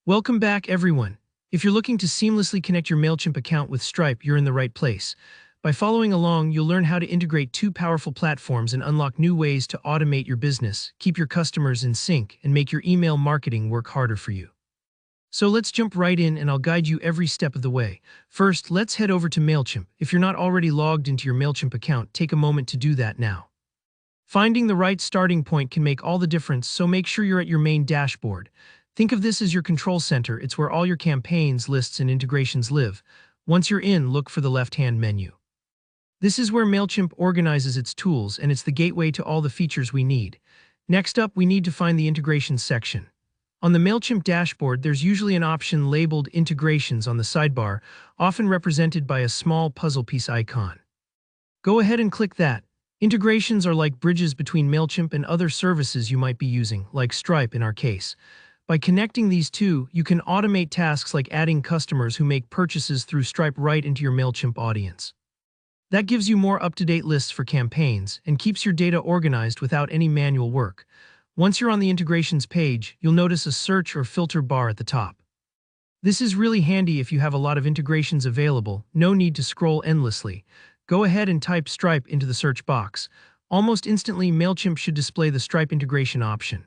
Welcome back, everyone. If you're looking to seamlessly connect your Mailchimp account with Stripe, you're in the right place. By following along, you'll learn how to integrate two powerful platforms and unlock new ways to automate your business, keep your customers in sync, and make your email marketing work harder for you. So let's jump right in and I'll guide you every step of the way. First, let's head over to Mailchimp. If you're not already logged into your Mailchimp account, take a moment to do that now. Finding the right starting point can make all the difference, so make sure you're at your main dashboard. Think of this as your control center. It's where all your campaigns, lists, and integrations live. Once you're in, look for the left-hand menu. This is where Mailchimp organizes its tools, and it's the gateway to all the features we need. Next up, we need to find the integrations section. On the Mailchimp dashboard, there's usually an option labeled Integrations on the sidebar, often represented by a small puzzle piece icon. Go ahead and click that. Integrations are like bridges between Mailchimp and other services you might be using, like Stripe in our case. By connecting these two, you can automate tasks like adding customers who make purchases through Stripe right into your Mailchimp audience. That gives you more up-to-date lists for campaigns and keeps your data organized without any manual work. Once you're on the integrations page, you'll notice a search or filter bar at the top. This is really handy if you have a lot of integrations available, no need to scroll endlessly. Go ahead and type Stripe into the search box. Almost instantly, Mailchimp should display the Stripe integration option.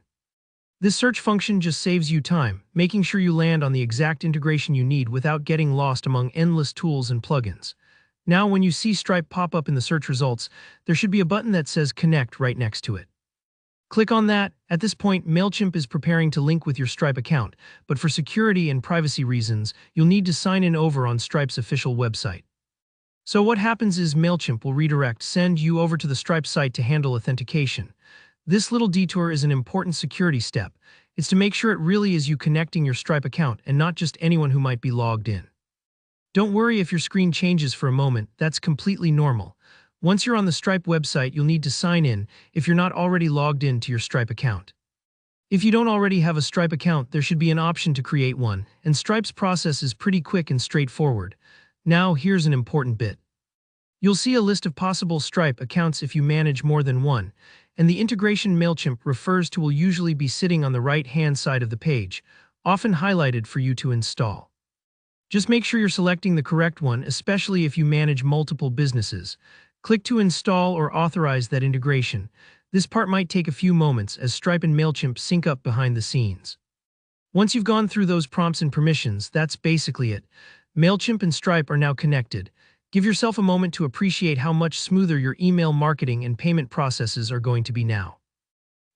This search function just saves you time, making sure you land on the exact integration you need without getting lost among endless tools and plugins. Now, when you see Stripe pop up in the search results, there should be a button that says Connect right next to it. Click on that. At this point, Mailchimp is preparing to link with your Stripe account, but for security and privacy reasons, you'll need to sign in over on Stripe's official website. So what happens is Mailchimp will send you over to the Stripe site to handle authentication. This little detour is an important security step. It's to make sure it really is you connecting your Stripe account and not just anyone who might be logged in. Don't worry if your screen changes for a moment, that's completely normal. Once you're on the Stripe website, you'll need to sign in if you're not already logged in to your Stripe account. If you don't already have a Stripe account, there should be an option to create one, and Stripe's process is pretty quick and straightforward. Now, here's an important bit. You'll see a list of possible Stripe accounts if you manage more than one, and the integration Mailchimp refers to will usually be sitting on the right-hand side of the page, often highlighted for you to install. Just make sure you're selecting the correct one, especially if you manage multiple businesses. Click to install or authorize that integration. This part might take a few moments as Stripe and Mailchimp sync up behind the scenes. Once you've gone through those prompts and permissions, that's basically it. Mailchimp and Stripe are now connected. Give yourself a moment to appreciate how much smoother your email marketing and payment processes are going to be now.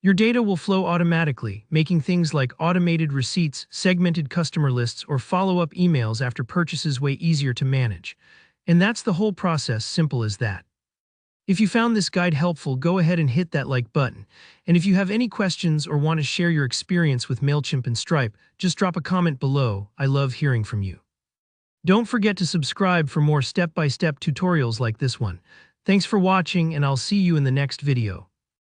Your data will flow automatically, making things like automated receipts, segmented customer lists, or follow-up emails after purchases way easier to manage. And that's the whole process, simple as that. If you found this guide helpful, go ahead and hit that like button. And if you have any questions or want to share your experience with Mailchimp and Stripe, just drop a comment below. I love hearing from you. Don't forget to subscribe for more step-by-step tutorials like this one. Thanks for watching, and I'll see you in the next video.